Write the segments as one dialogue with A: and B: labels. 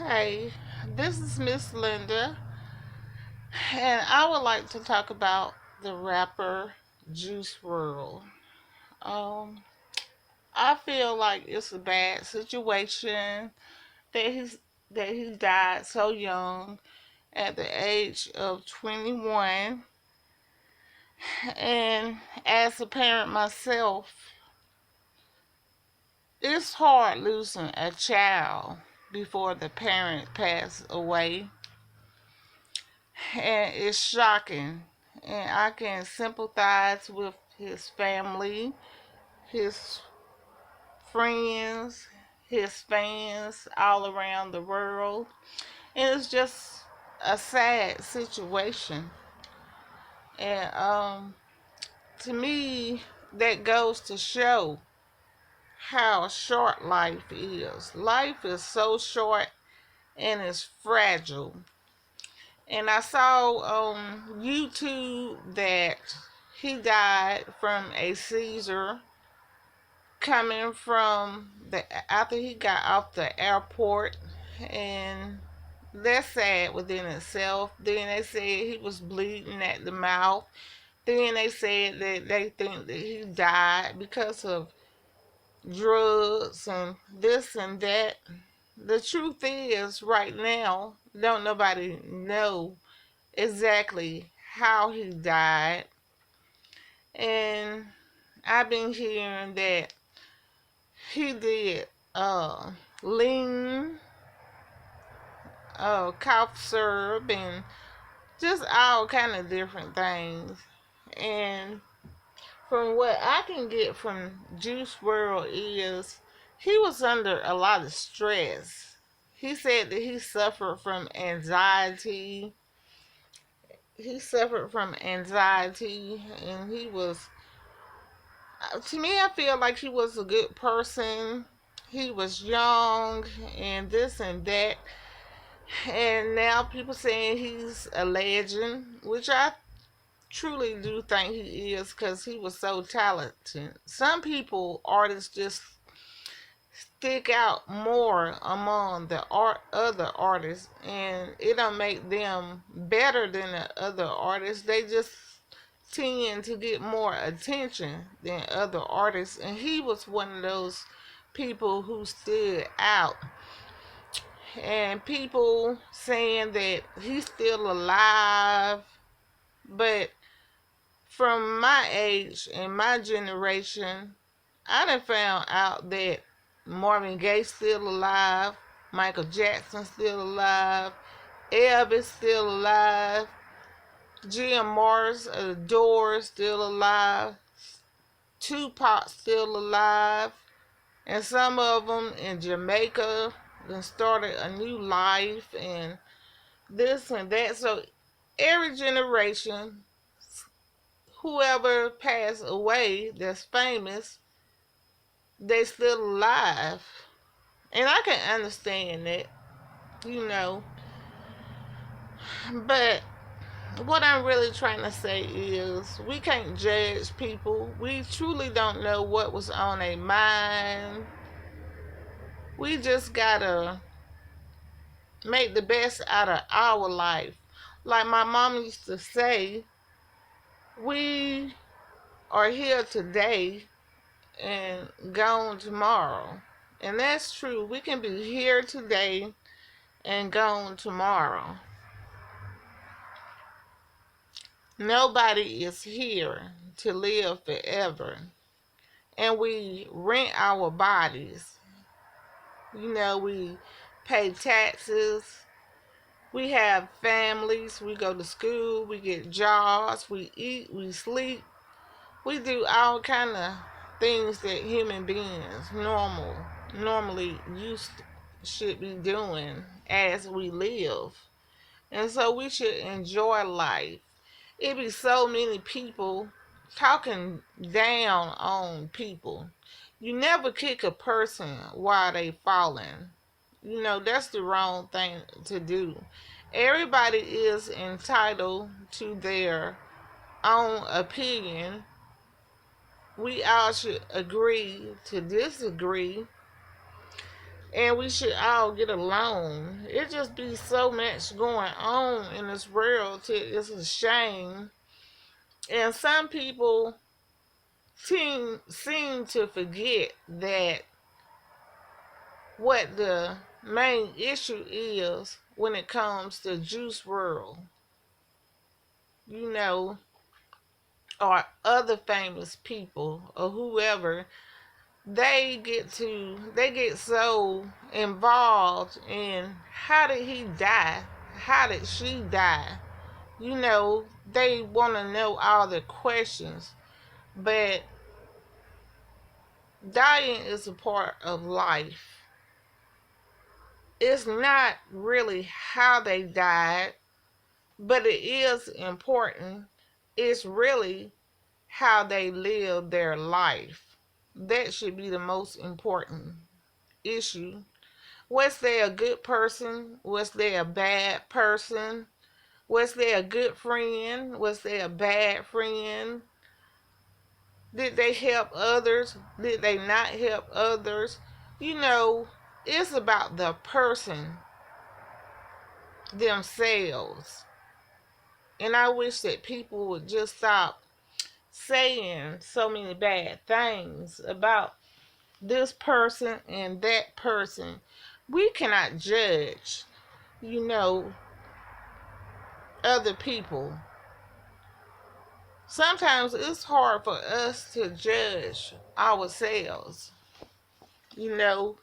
A: Hey, this is Miss Linda, and I would like to talk about the rapper Juice Wrld. Um, I feel like it's a bad situation that he died so young at the age of 21. And as a parent myself, it's hard losing a child before the parent passed away, and it's shocking. And I can sympathize with his family, his friends, his fans all around the world. And it's just a sad situation. And to me, that goes to show how short life is. Life is so short and it's fragile. And I saw on YouTube that he died from a seizure coming from the after he got off the airport, and that's sad within itself. Then they said he was bleeding at the mouth. Then they said that they think that he died because of drugs and this and that. The truth is, right now, don't nobody know exactly how he died. And I've been hearing that he did lean, cough syrup, and just all kind of different things. And from what I can get from Juice World is he was under a lot of stress. He said that he suffered from anxiety. He suffered from anxiety, and he was, to me, I feel like he was a good person. He was young and this and that. And now people saying he's a legend, which I truly do think he is because he was so talented. Some people, artists, just stick out more among the other artists, and it don't make them better than the other artists. They just tend to get more attention than other artists, and he was one of those people who stood out. And people saying that he's still alive, but from my age and my generation, I done found out that Marvin Gaye's still alive, Michael Jackson still alive, Elvis still alive, Jim Morris of the Doors still alive, Tupac still alive, and some of them in Jamaica then started a new life and this and that. So every generation, whoever passed away that's famous, they still alive. And I can understand that, you know. But what I'm really trying to say is we can't judge people. We truly don't know what was on their mind. We just gotta make the best out of our life. Like my mom used to say, we are here today and gone tomorrow. And that's true. We can be here today and gone tomorrow. Nobody is here to live forever. And we rent our bodies. You know, we pay taxes. We have families. We go to school. We get jobs. We eat. We sleep. We do all kind of things that human beings normally should be doing as we live. And so we should enjoy life. It be so many people talking down on people. You never kick a person while they falling. You know, that's the wrong thing to do. Everybody is entitled to their own opinion. We all should agree to disagree, and we should all get along. It just be so much going on in this world. It's a shame. And some people seem to forget that what the main issue is when it comes to Juice Wrld, you know, or other famous people or whoever. They get so involved in how did he die, how did she die. They want to know all the questions, but dying is a part of life. It's not really how they died, but it is important. It's really how they live their life. That should be the most important issue. Was they a good person? Was they a bad person? Was they a good friend? Was they a bad friend? Did they help others? Did they not help others? You know, it's about the person themselves. And I wish that people would just stop saying so many bad things about this person and that person. We cannot judge, you know, other people. Sometimes it's hard for us to judge ourselves, you know,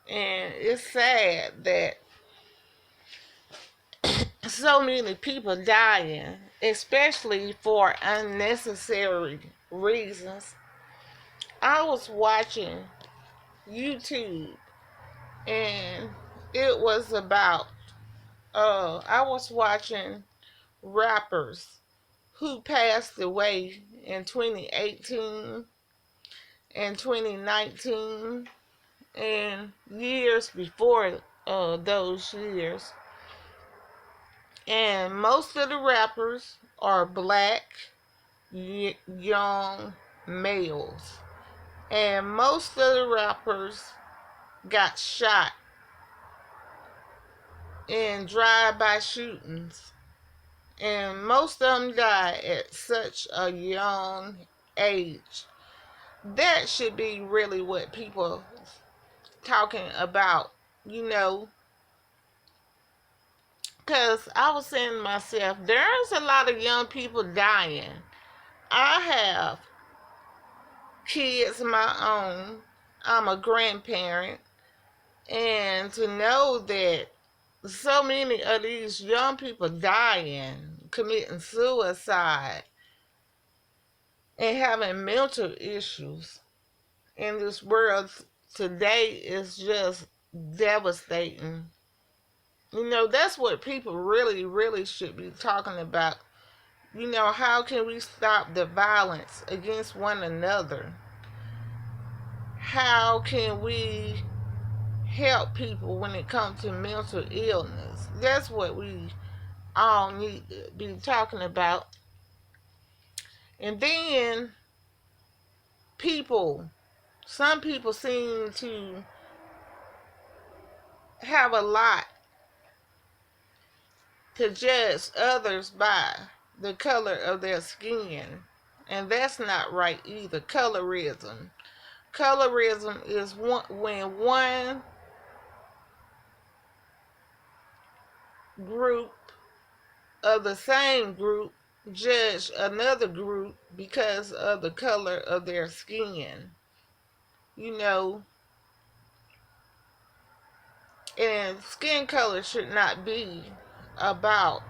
A: and it's sad that so many people dying, especially for unnecessary reasons. I was watching YouTube and it was about I was watching rappers who passed away in 2018 and 2019 and years before those years. And most of the rappers are black, young males. And most of the rappers got shot in drive-by shootings. And most of them died at such a young age. That should be really what people talking about, you know. Because I was saying to myself, there's a lot of young people dying. I have kids of my own. I'm a grandparent. And to know that so many of these young people dying, committing suicide, and having mental issues in this world today is just devastating. That's what people really, really should be talking about. How can we stop the violence against one another? How can we help people when it comes to mental illness? That's what we all need to be talking about. And then some people seem to have a lot to judge others by the color of their skin. And that's not right either. Colorism. Colorism is when one group of the same group judge another group because of the color of their skin. You know, and skin color should not be about,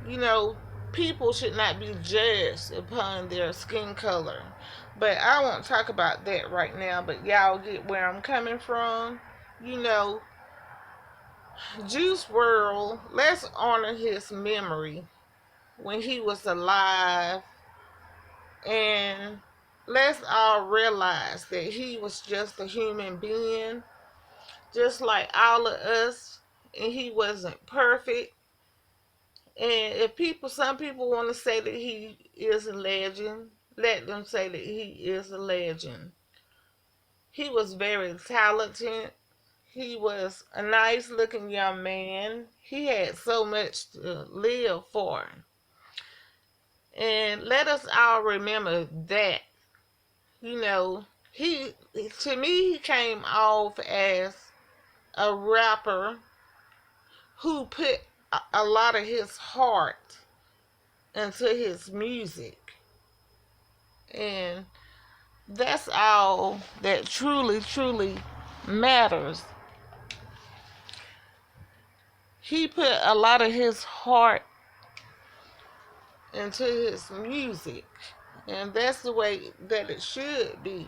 A: you know, people should not be judged upon their skin color. But I won't talk about that right now, but y'all get where I'm coming from. You know, Juice Wrld, let's honor his memory when he was alive, and let's all realize that he was just a human being, just like all of us, and he wasn't perfect. And if some people want to say that he is a legend, let them say that he is a legend. He was very talented. He was a nice looking young man. He had so much to live for. And let us all remember that. You know, he, to me, he came off as a rapper who put a lot of his heart into his music. And that's all that truly, truly matters. He put a lot of his heart into his music. And that's the way that it should be.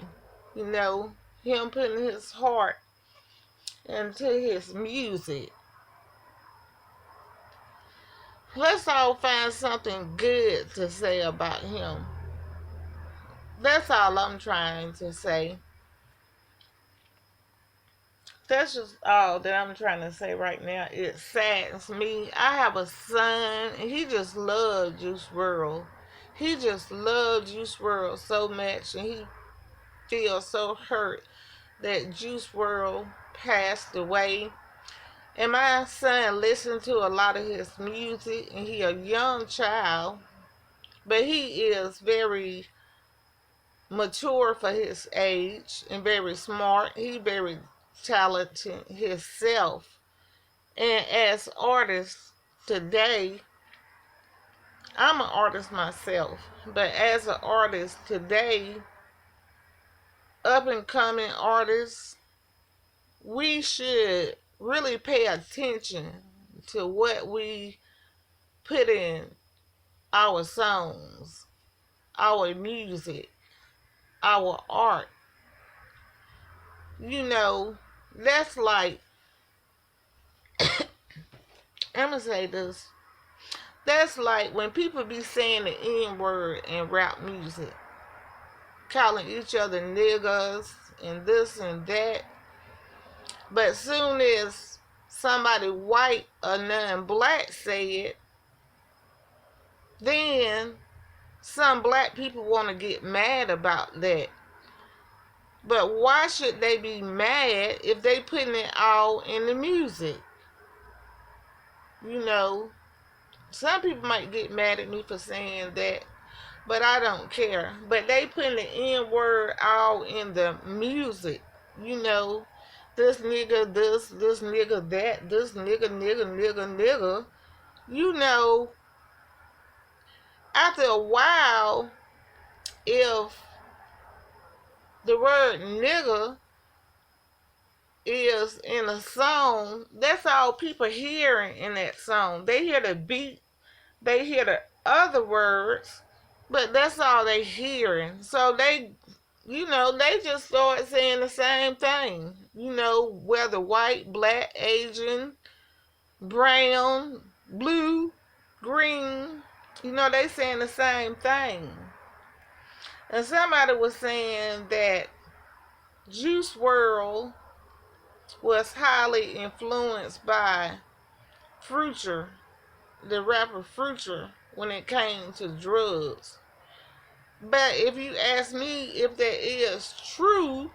A: You know, him putting his heart into his music. Let's all find something good to say about him. That's all I'm trying to say. That's just all that I'm trying to say right now. It saddens me. I have a son, and he just loved Juice Wrld. He just loved Juice Wrld so much, and he feels so hurt that Juice Wrld passed away. And my son listened to a lot of his music, and he a young child, but he is very mature for his age and very smart. He very talented himself. And as artists today, I'm an artist myself, but as an artist today, up and coming artists, we should really pay attention to what we put in our songs, our music, our art. You know, that's like, I'm gonna say this. That's like when people be saying the N word in rap music, calling each other niggas and this and that. But soon as somebody white or non-black say it, then some black people want to get mad about that. But why should they be mad if they putting it all in the music? You know, some people might get mad at me for saying that, but I don't care. But they putting the N word all in the music. You know, this nigga this nigga that, this nigga. You know, after a while, if the word nigga is in a song, that's all people hearing in that song. They hear the beat, they hear the other words, but that's all they hearing. So they, you know, they just start saying the same thing. You know, whether white, black, Asian, brown, blue, green, you know, they saying the same thing. And somebody was saying that Juice Wrld was highly influenced by Future, the rapper Future, when it came to drugs. But if you ask me if that is true,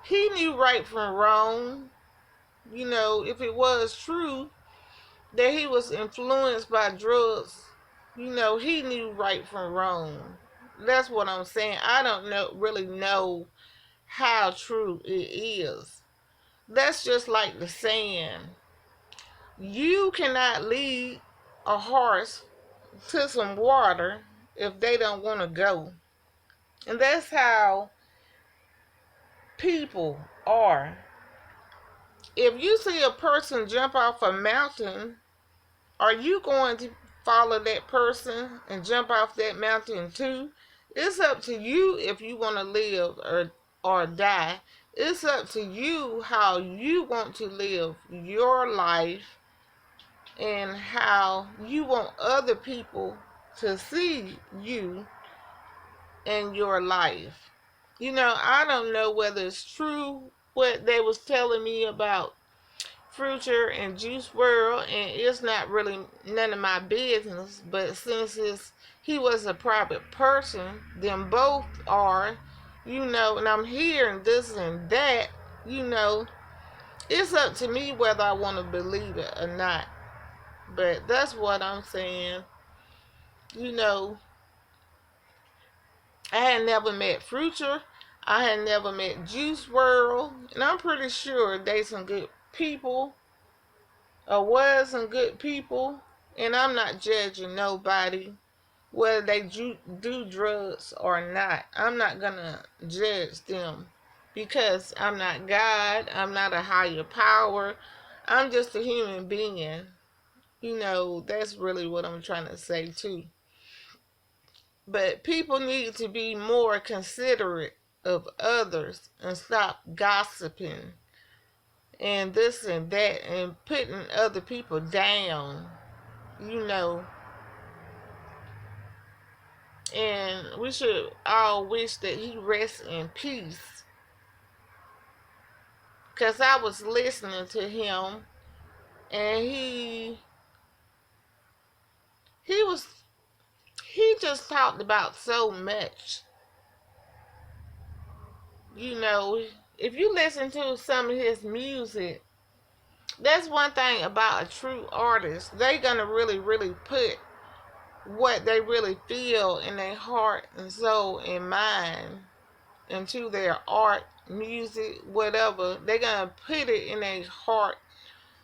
A: he knew right from wrong. You know, if it was true that he was influenced by drugs, you know, he knew right from wrong. That's what I'm saying. I don't really know how true it is. That's just like the saying, you cannot lead a horse to some water if they don't want to go. And that's how people are. If you see a person jump off a mountain, are you going to follow that person and jump off that mountain too? It's up to you if you want to live or die. It's up to you how you want to live your life and how you want other people to see you in your life. You know, I don't know whether it's true what they was telling me about Future and Juice Wrld, and it's not really none of my business, but since he was a private person, them both are, you know, and I'm hearing this and that, you know, It's up to me whether I want to believe it or not. But that's what I'm saying. You know, I had never met Future. I had never met Juice Wrld. And I'm pretty sure they some good people, or was some good people. And I'm not judging nobody whether they do drugs or not. I'm not gonna judge them because I'm not God. I'm not a higher power. I'm just a human being. You know, that's really what I'm trying to say too. But people need to be more considerate of others and stop gossiping and this and that and putting other people down, you know. And we should all wish that he rests in peace. Because I was listening to him and he was he just talked about so much. You know, if you listen to some of his music, that's one thing about a true artist. They gonna really, really put what they really feel in their heart and soul and mind into their art, music, whatever. They're gonna put it in their heart,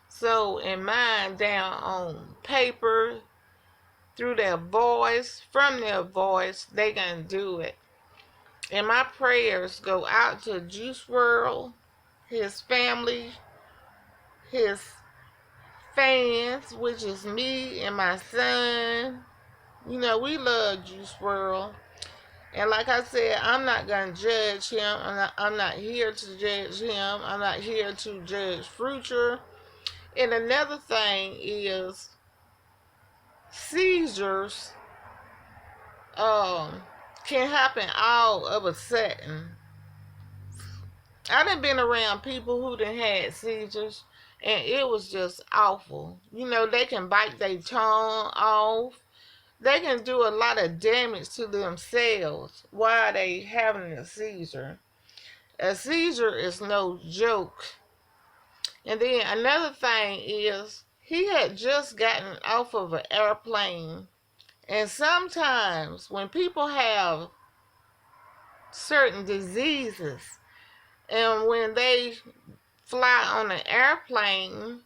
A: soul, and mind down on paper, through their voice, from their voice. They gonna do it. And my prayers go out to Juice Wrld, his family, his fans, which is me and my son. You know, we love Juice Wrld. And like I said, I'm not going to judge him. I'm not here to judge him. I'm not here to judge Future. And another thing is seizures can happen all of a sudden. I done been around people who done had seizures, and it was just awful. You know, they can bite their tongue off. They can do a lot of damage to themselves while they having a seizure. A seizure is no joke. And then another thing is he had just gotten off of an airplane. And sometimes when people have certain diseases and when they fly on an airplane,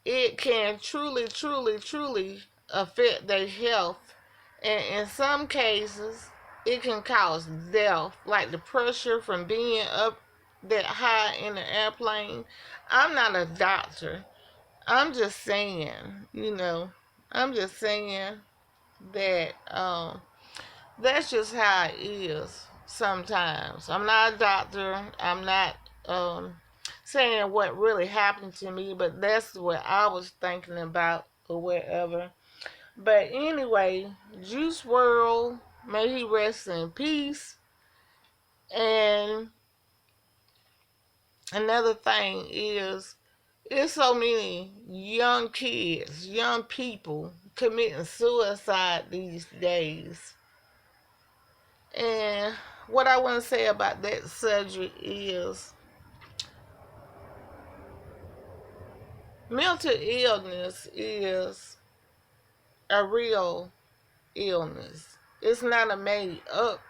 A: it can truly, truly, truly affect their health. And in some cases, it can cause death, like the pressure from being up that high in the airplane. I'm not a doctor. I'm just saying, you know, I'm just saying that that's just how it is sometimes. I'm not a doctor. I'm not saying what really happened to me, but that's what I was thinking about or whatever. But anyway, Juice Wrld, may he rest in peace. And another thing is, there's so many young kids, young people committing suicide these days. And what I want to say about that subject is mental illness is a real illness. It's not a made up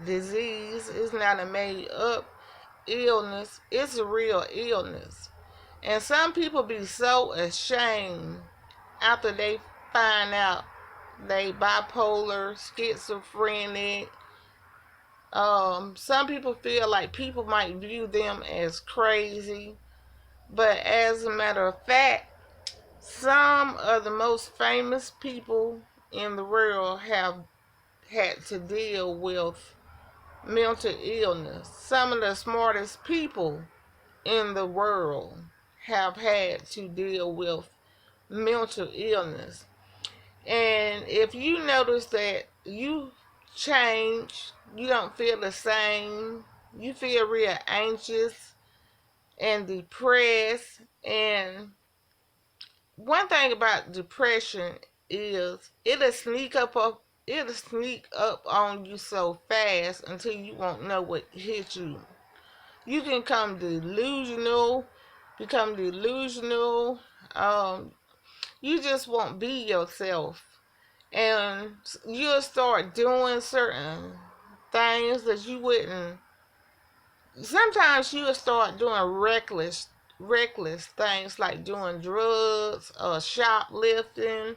A: disease. It's not a made up illness. It's a real illness. And some people be so ashamed after they find out they bipolar, schizophrenic. Some people feel like people might view them as crazy. But as a matter of fact, some of the most famous people in the world have had to deal with mental illness. Some of the smartest people in the world have had to deal with mental illness. And if you notice that you change, you don't feel the same, you feel real anxious and depressed. And one thing about depression is it'll sneak up on you so fast until you won't know what hit you. You can come delusional. become delusional. Um, you just won't be yourself. And you'll start doing certain things that you wouldn't. Sometimes you'll start doing reckless things like doing drugs or shoplifting,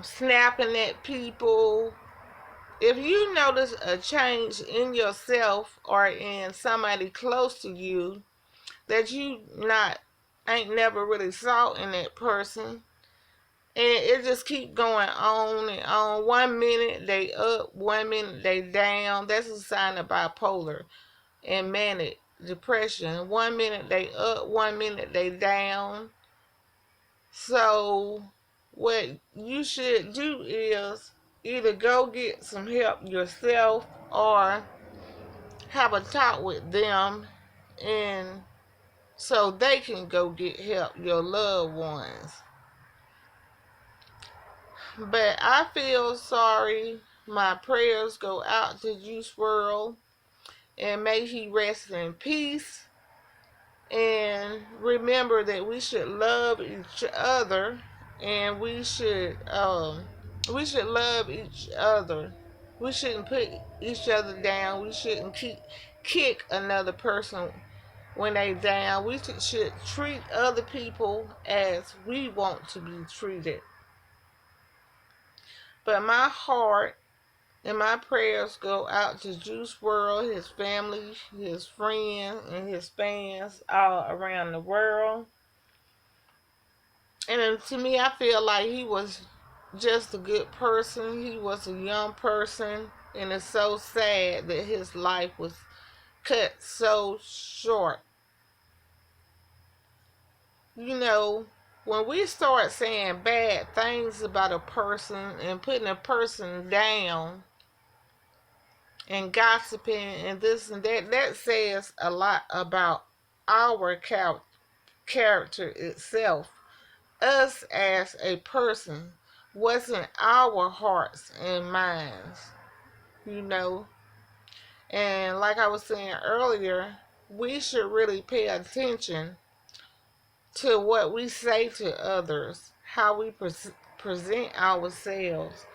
A: snapping at people. If you notice a change in yourself or in somebody close to you that you not ain't never really saw in that person, and it just keep going on and on. 1 minute they up, 1 minute they down. That's a sign of bipolar and manic depression. 1 minute they up, 1 minute they down. So what you should do is either go get some help yourself or have a talk with them, and so they can go get help, your loved ones. But I feel sorry. My prayers go out to Juice Wrld, and may he rest in peace. And remember that we should love each other, and we should love each other. We shouldn't put each other down. We shouldn't kick another person when they down. We should treat other people as we want to be treated. But my heart and my prayers go out to Juice Wrld, his family, his friends, and his fans all around the world. And to me, I feel like he was just a good person. He was a young person, and it's so sad that his life was cut so short. You know, when we start saying bad things about a person and putting a person down and gossiping and this and that, that says a lot about our character itself. Us as a person, what's in our hearts and minds, you know. And like I was saying earlier, we should really pay attention to what we say to others, how we present ourselves,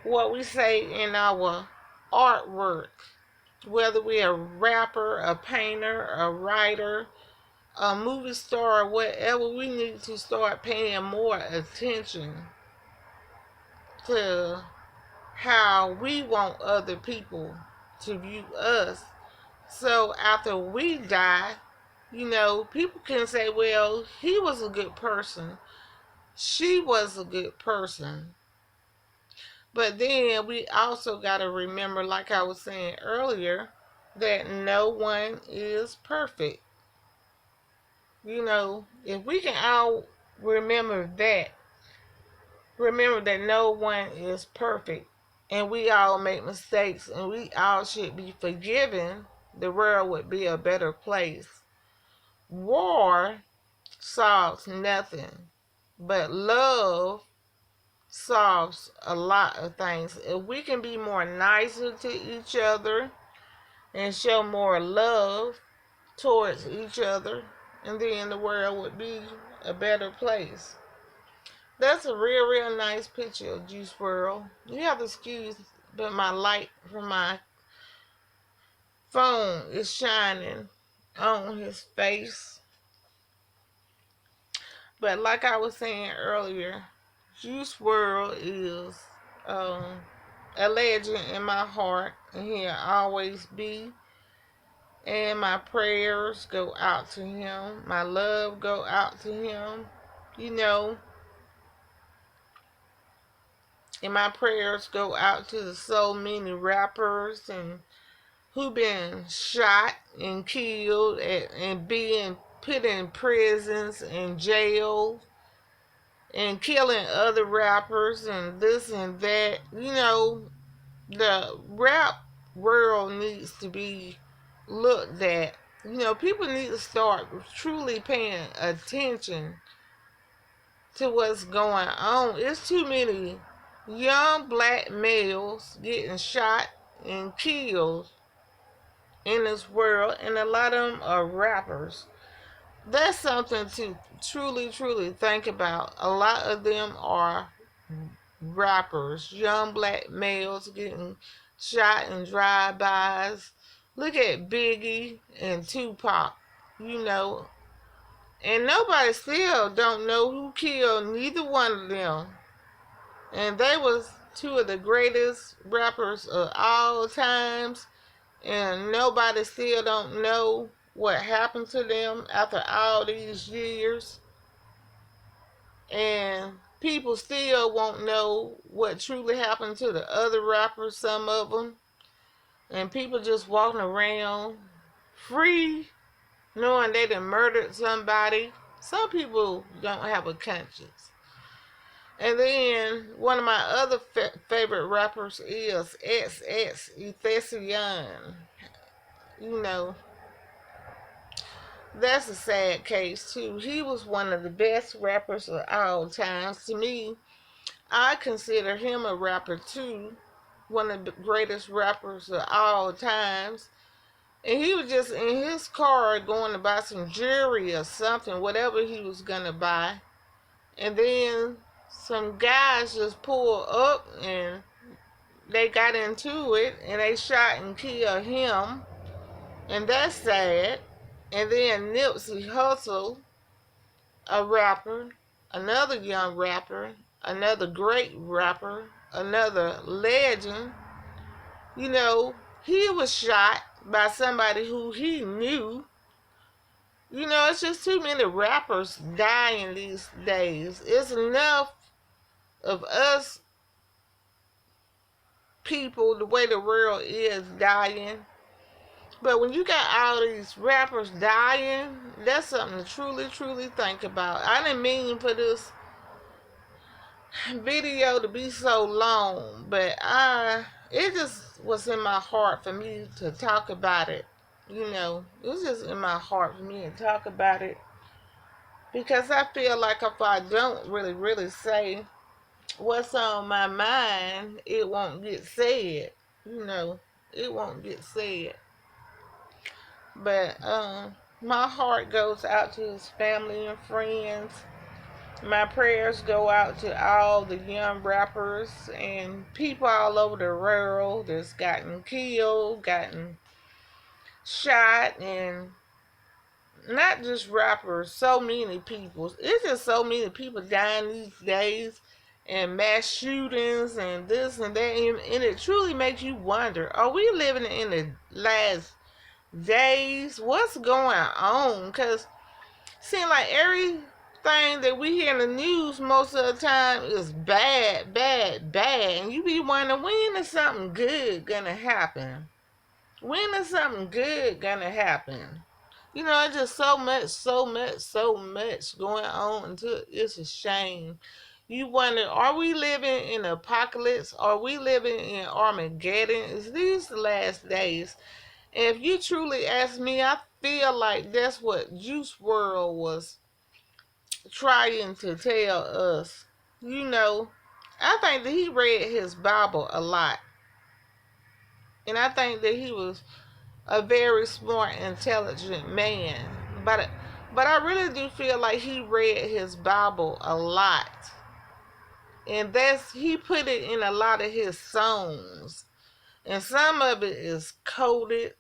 A: what we say in our artwork, whether we're a rapper, a painter, a writer, a movie star, or whatever. We need to start paying more attention to how we want other people to view us. So after we die, you know, people can say, well, he was a good person. She was a good person. But then we also got to remember, like I was saying earlier, that no one is perfect. You know, if we can all remember that no one is perfect, and we all make mistakes, and we all should be forgiven, the world would be a better place. War solves nothing, but love solves a lot of things. If we can be more nicer to each other and show more love towards each other, and then the world would be a better place. That's a real nice picture of Juice Wrld. You have to excuse, but my light from my phone is shining on his face. But like I was saying earlier, Juice Wrld is a legend in my heart, and he'll always be. And my prayers go out to him. My love go out to him. You know, and my prayers go out to the so many rappers and who been shot and killed and being put in prisons and jail and killing other rappers and this and that. You know, the rap world needs to be looked at. You know, people need to start truly paying attention to what's going on. It's too many young black males getting shot and killed in this world, and a lot of them are rappers. That's something to truly, truly think about. A lot of them are rappers, young black males getting shot in drive-bys. Look at Biggie and Tupac, you know, and nobody still don't know who killed neither one of them. And they was two of the greatest rappers of all times, and nobody still don't know what happened to them after all these years. And people still won't know what truly happened to the other rappers, some of them. And people just walking around free, knowing they done murdered somebody. Some people don't have a conscience. And then one of my other favorite rappers is XX Ethesian. You know, that's a sad case too. He was one of the best rappers of all times. To me, I consider him a rapper too. One of the greatest rappers of all times. And he was just in his car going to buy some jewelry or something, whatever he was gonna buy. And then some guys just pulled up and they got into it and they shot and killed him. And that's sad. And then Nipsey Hussle, a rapper, another young rapper, another great rapper, another legend, you know, he was shot by somebody who he knew. You know, it's just too many rappers dying these days. It's enough of us people, the way the world is, dying. But when you got all these rappers dying, that's something to truly, truly think about. I didn't mean for this video to be so long, but it just was in my heart for me to talk about it. You know, it was just in my heart for me to talk about it because I feel like if I don't really, really say what's on my mind, it won't get said. You know, it won't get said. But my heart goes out to his family and friends. My prayers go out to all the young rappers and people all over the world that's gotten killed, gotten shot, and not just rappers, so many people. It's just so many people dying these days, and mass shootings and this and that, and it truly makes you wonder, are we living in the last days? What's going on? Because seems like everything that we hear in the news most of the time is bad, bad, bad. And you be wondering, when is something good gonna happen? When is something good gonna happen? You know, it's just so much, so much, so much going on until it's a shame. You wonder, are we living in apocalypse? Are we living in Armageddon? Is these the last days? And if you truly ask me, I feel like that's what Juice Wrld was trying to tell us. You know, I think that he read his Bible a lot. And I think that he was a very smart, intelligent man. But I really do feel like he read his Bible a lot. And he put it in a lot of his songs. And some of it is coded.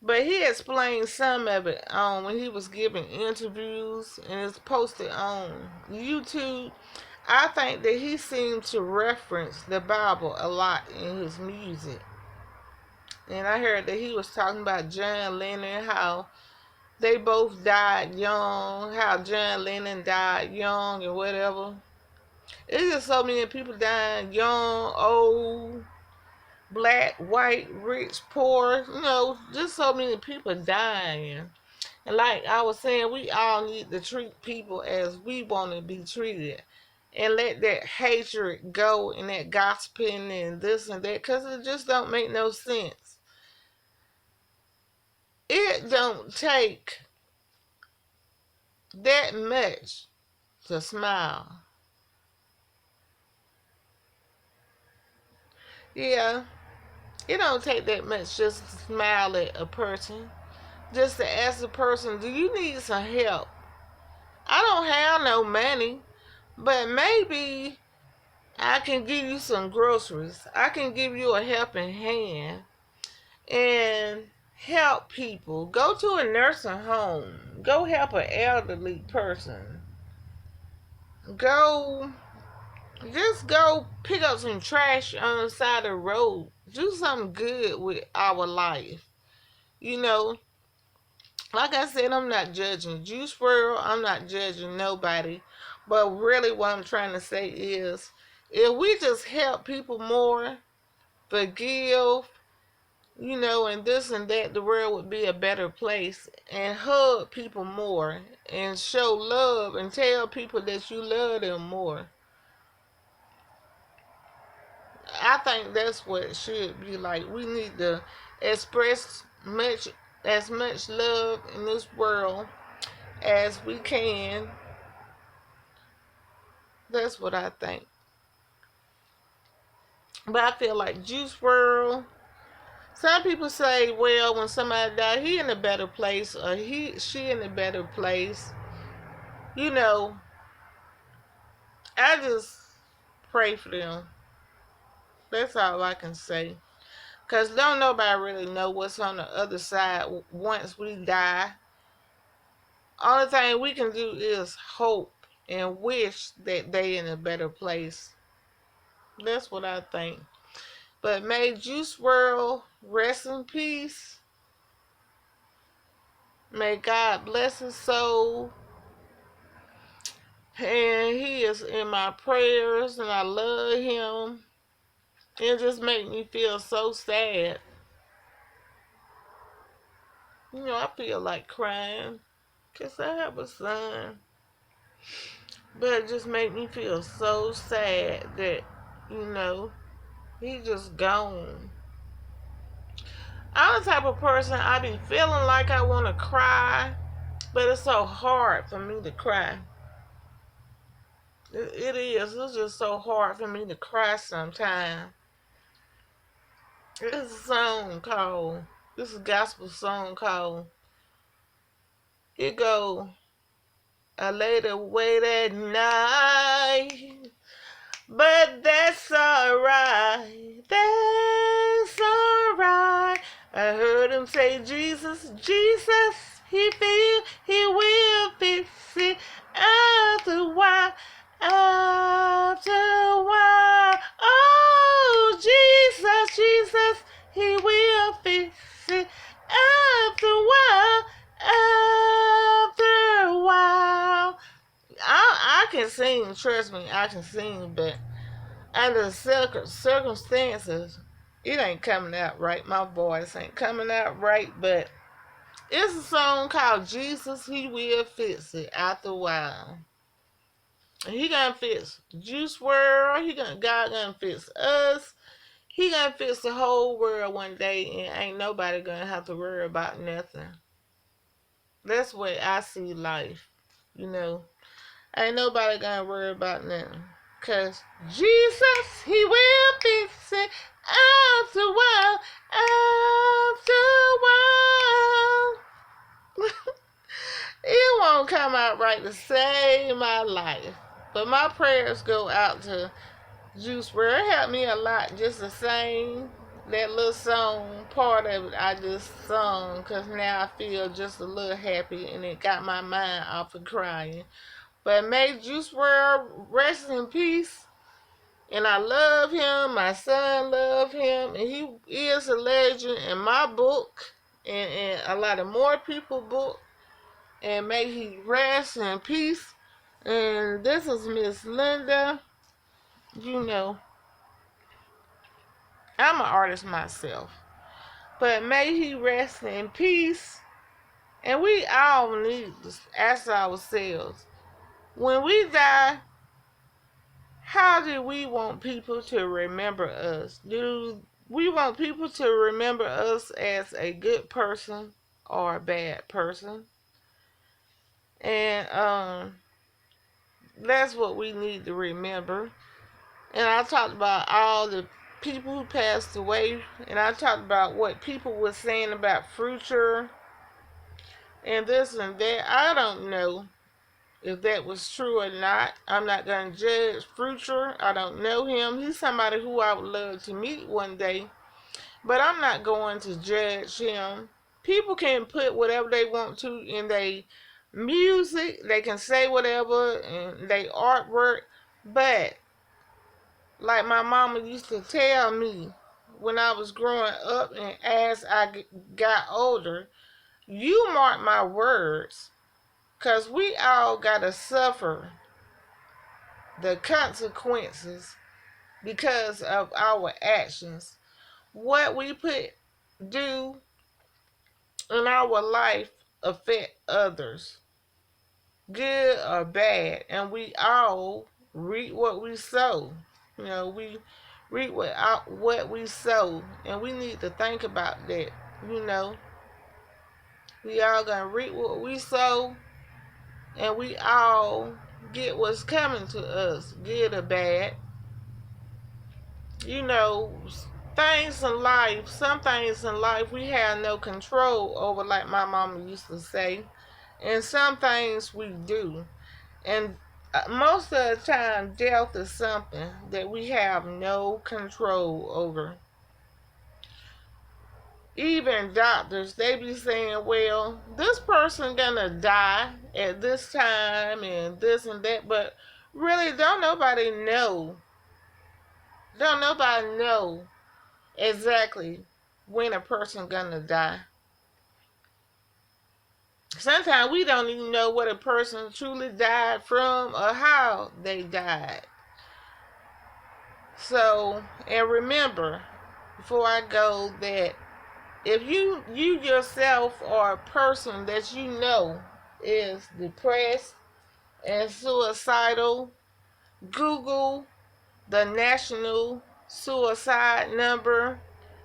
A: But he explained some of it when he was giving interviews, and it's posted on YouTube. I think that he seemed to reference the Bible a lot in his music. And I heard that he was talking about John Lennon, how they both died young, how John Lennon died young and whatever. It's just so many people dying young, old, black, white, rich, poor, you know, just so many people dying. And like I was saying, we all need to treat people as we want to be treated. And let that hatred go and that gossiping and this and that, because it just don't make no sense. It don't take that much to smile. Yeah, it don't take that much just to smile at a person. just to ask the person, do you need some help? I don't have no money, but maybe I can give you some groceries. I can give you a helping hand and help people. Go to a nursing home. Go help an elderly person. Go, just go pick up some trash on the side of the road. Do something good with our life. You know, like I said, I'm not judging Juice Wrld. I'm not judging nobody. But really what I'm trying to say is, if we just help people more, forgive, and this and that, the world would be a better place. And hug people more and show love and tell people that you love them more. I think that's what it should be like. We need to express as much love in this world as we can. That's what I think. But I feel like Juice Wrld. Some people say, well, when somebody died, he in a better place, or she in a better place. You know, I just pray for them. That's all I can say. Because don't nobody really know what's on the other side once we die. Only thing we can do is hope and wish that they in a better place. That's what I think. But may Juice Wrld rest in peace. May God bless his soul. And he is in my prayers, and I love him. It just makes me feel so sad. I feel like crying because I have a son. But it just makes me feel so sad that, he just gone. I'm the type of person, I be feeling like I want to cry, but it's so hard for me to cry. It is. It's just so hard for me to cry sometimes. This is a gospel song called, it go, I laid awake at night, but that's alright, that's alright. I heard him say, Jesus, Jesus, he will fix it after a while, after a while. Oh, Jesus, Jesus, he will fix it after a while, after a while. I can sing, trust me, I can sing, but under the circumstances, it ain't coming out right. My voice ain't coming out right, but it's a song called Jesus, He Will Fix It After a While. And he gonna fix Juice Wrld, God gonna fix us. He gonna fix the whole world one day, and ain't nobody gonna have to worry about nothing. That's the way I see life, Ain't nobody gonna worry about nothing. Cause Jesus, he will fix it after a while, after a while. It won't come out right to save my life. But my prayers go out to Juice Wrld. It helped me a lot just to sing that little song. Part of it I just sung because now I feel just a little happy and it got my mind off of crying. But may Juice Wrld rest in peace. And I love him. My son love him. And he is a legend in my book. And a lot of more people's book. And may he rest in peace. And this is Miss Linda. I'm an artist myself. But may he rest in peace. And we all need to ask ourselves, when we die, how do we want people to remember us? Do we want people to remember us as a good person or a bad person? And that's what we need to remember. And I talked about all the people who passed away, and I talked about what people were saying about future. and this and that. I don't know if that was true or not. I'm not going to judge Future. I don't know him. He's somebody who I would love to meet one day, but I'm not going to judge him. People can put whatever they want to in their music. They can say whatever in their artwork, but like my mama used to tell me when I was growing up and as I got older, you mark my words, because we all got to suffer the consequences because of our actions. What we do in our life affect others, good or bad, and we all reap what we sow. We reap what we sow, and we need to think about that. You know, we all gonna reap what we sow, and we all get what's coming to us, good or bad. You know, some things in life we have no control over, like my mama used to say, and some things we do. And most of the time, death is something that we have no control over. Even doctors, they be saying, well, this person gonna die at this time and this and that, but really don't nobody know exactly when a person gonna die. Sometimes we don't even know what a person truly died from or how they died. So, and remember, before I go, that if you yourself are a person that you know is depressed and suicidal, Google the national suicide number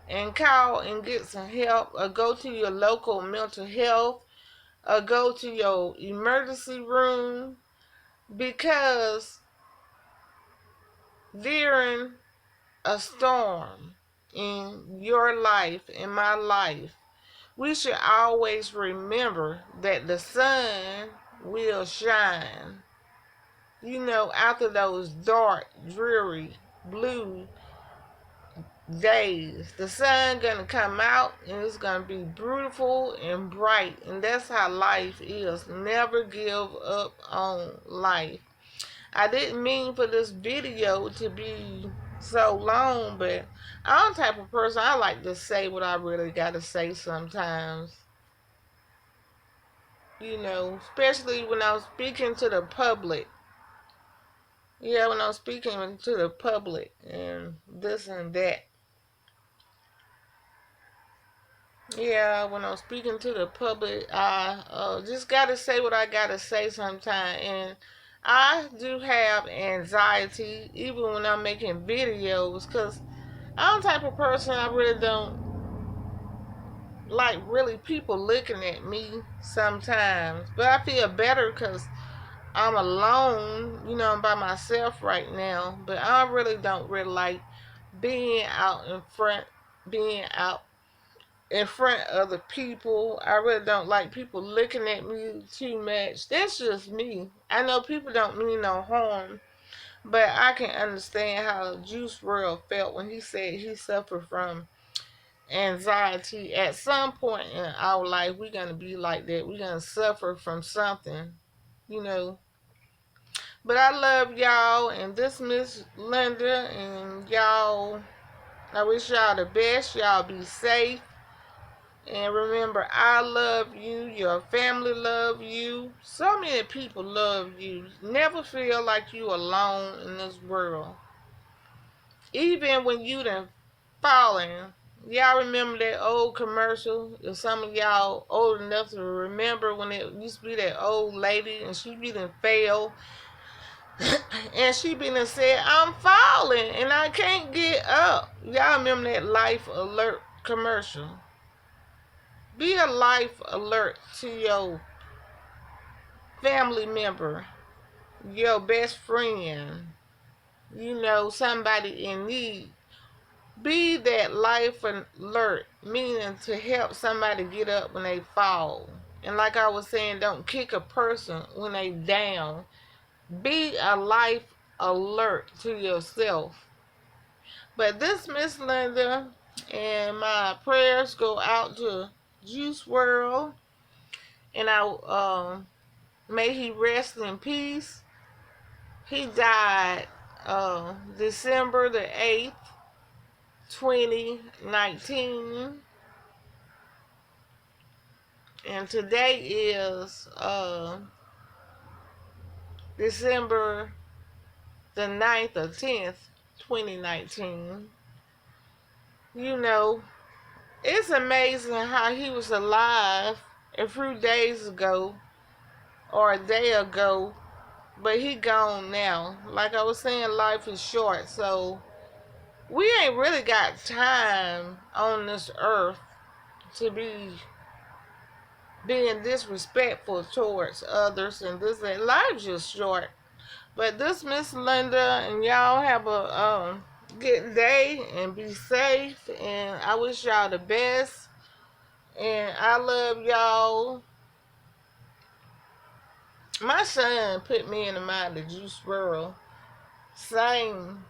A: and call and get some help, or go to your local mental health, or go to your emergency room, because during a storm in your life, in my life, we should always remember that the sun will shine. After those dark, dreary, blue days, the sun gonna come out and it's gonna be beautiful and bright. And that's how life is. Never give up on life. I didn't mean for this video to be so long, but I'm the type of person, I like to say what I really gotta say sometimes. Especially when I'm speaking to the public. Yeah, when I'm speaking to the public and this and that. Yeah, when I'm speaking to the public, I just gotta say what I gotta say sometimes. And I do have anxiety even when I'm making videos, because I'm the type of person, I really don't like really people looking at me sometimes. But I feel better because I'm alone, I'm by myself right now. But I don't really like being out being out in front of the people. I really don't like people looking at me too much. That's just me. I know people don't mean no harm, but I can understand how Juice Wrld felt when he said he suffered from anxiety. At some point in our life, we're going to be like that. We're going to suffer from something, you know. But I love y'all, and this Miss Linda, and y'all, I wish y'all the best. Y'all be safe. And remember, I love you. Your family love you. So many people love you. Never feel like you alone in this world. Even when you done fallen. Y'all remember that old commercial? If some of y'all old enough to remember, when it used to be that old lady and she be done fell and she be done said, I'm falling and I can't get up. Y'all remember that Life Alert commercial? Be a life alert to your family member, your best friend, somebody in need. Be that life alert, meaning to help somebody get up when they fall And like I was saying, don't kick a person when they down. Be a life alert to yourself. But this Miss Linda, and my prayers go out to Juice Wrld, and may he rest in peace. He died December the 8th, 2019. And today is December the 9th or 10th, 2019. You know, it's amazing how he was alive a few days ago or a day ago, but he gone now. Like I was saying, life is short, so we ain't really got time on this earth to be being disrespectful towards others and this and life's just short. But this Miss Linda, and y'all have a good day and be safe, and I wish y'all the best, and I love y'all. My son put me in the mind of Juice Wrld. Same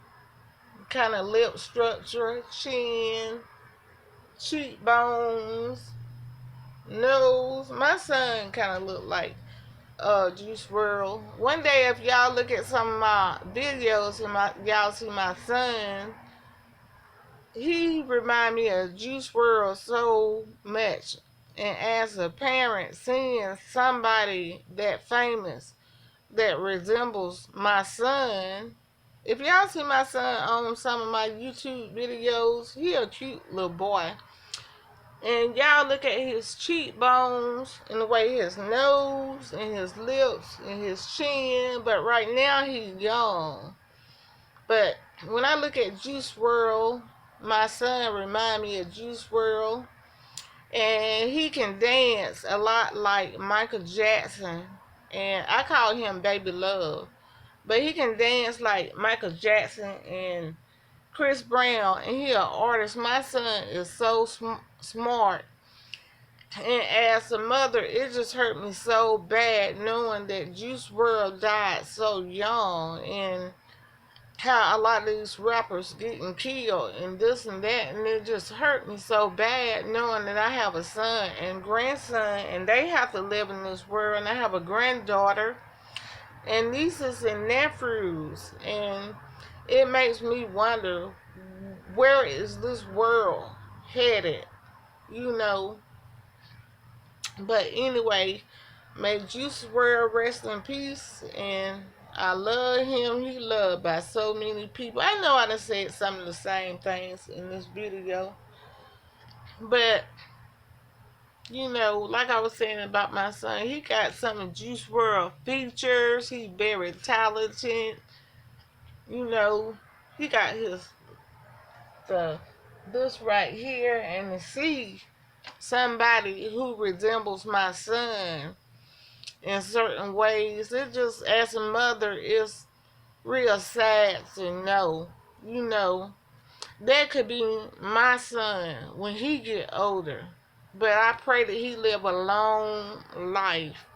A: kind of lip structure, chin, cheekbones, nose. My son kind of looked like Juice Wrld. One day, if y'all look at some of my videos and y'all see my son, he remind me of Juice Wrld so much. And as a parent, seeing somebody that famous that resembles my son, if y'all see my son on some of my YouTube videos, he a cute little boy. And y'all look at his cheekbones and the way his nose and his lips and his chin. But right now he's young. But when I look at Juice Wrld, my son remind me of Juice Wrld. And he can dance a lot like Michael Jackson. And I call him Baby Love. But he can dance like Michael Jackson and Chris Brown. And he an artist. My son is so smart. And as a mother, it just hurt me so bad knowing that Juice Wrld died so young, and how a lot of these rappers getting killed and this and that, and it just hurt me so bad knowing that I have a son and grandson, and they have to live in this world, and I have a granddaughter and nieces and nephews, and it makes me wonder, where is this world headed, you know? But anyway, may Juice Wrld rest in peace, and I love him. He loved by so many people. I know I done said some of the same things in this video, but you know, like I was saying about my son, he got some of Juice Wrld features. He's very talented. You know, he got this right here, and to see somebody who resembles my son in certain ways, it just, as a mother, is real sad to know, you know, that could be my son when he get older. But I pray that he live a long life.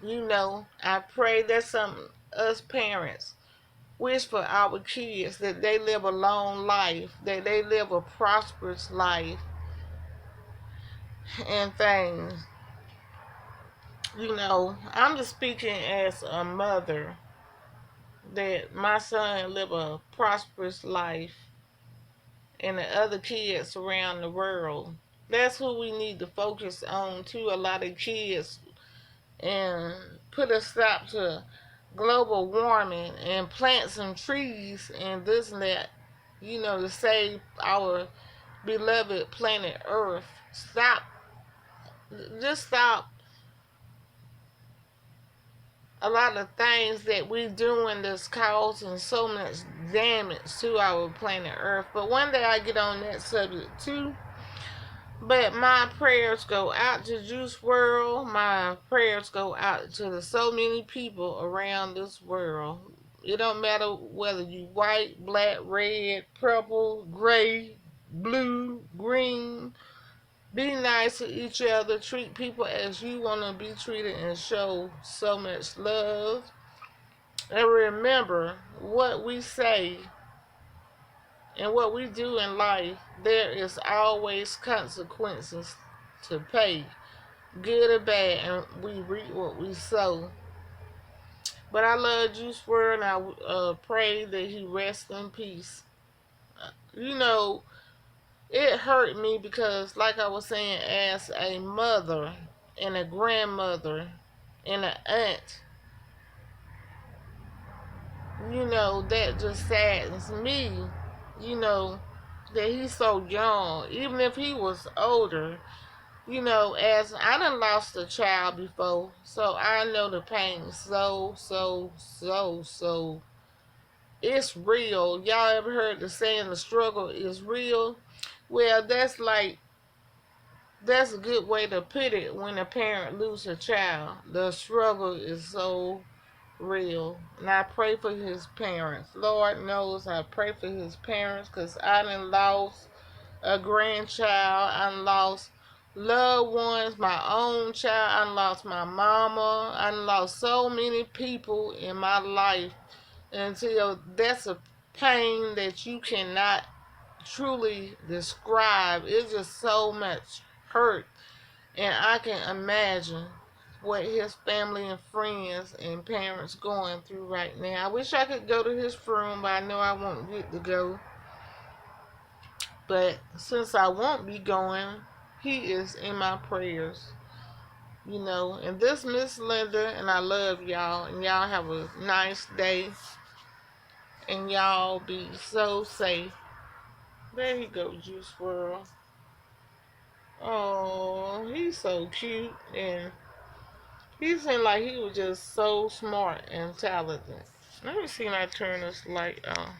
A: You know, I pray that some us parents wish for our kids, that they live a long life, that they live a prosperous life and things. You know, I'm just speaking as a mother, that my son live a prosperous life, and the other kids around the world. That's who we need to focus on too, a lot of kids, and put a stop to global warming and plant some trees and this and that, you know, to save our beloved planet Earth. Stop, just stop a lot of things that we doing that's causing so much damage to our planet Earth. But one day I get on that subject too. But my prayers go out to Juice Wrld. My prayers go out to the so many people around this world. It don't matter whether you white, black, red, purple, gray, blue, green, Be nice to each other. Treat people as you want to be treated and show so much love. And remember, what we say and what we do in life, there is always consequences to pay, good or bad, and we reap what we sow. But I love Juice Wrld, and I pray that he rests in peace. You know, it hurt me because, like I was saying, as a mother and a grandmother and an aunt, that just saddens me, you know, that he's so young. Even if he was older, as I done lost a child before, so I know the pain so it's real. Y'all ever heard the saying the struggle is real? Well, that's a good way to put it when a parent loses a child. The struggle is so real. And I pray for his parents. Lord knows I pray for his parents because I done lost a grandchild. I done lost loved ones, my own child. I done lost my mama. I done lost so many people in my life until that's a pain that you cannot truly describe. It's just so much hurt. And I can imagine what his family and friends and parents going through right now. I wish I could go to his room, but I know I won't get to go. But since I won't be going, he is in my prayers. And this Miss Linda, and I love y'all, and y'all have a nice day, and y'all be so safe. There you go, Juice Wrld. Oh, he's so cute, and he seemed like he was just so smart and talented. Let me see if I turn this light on.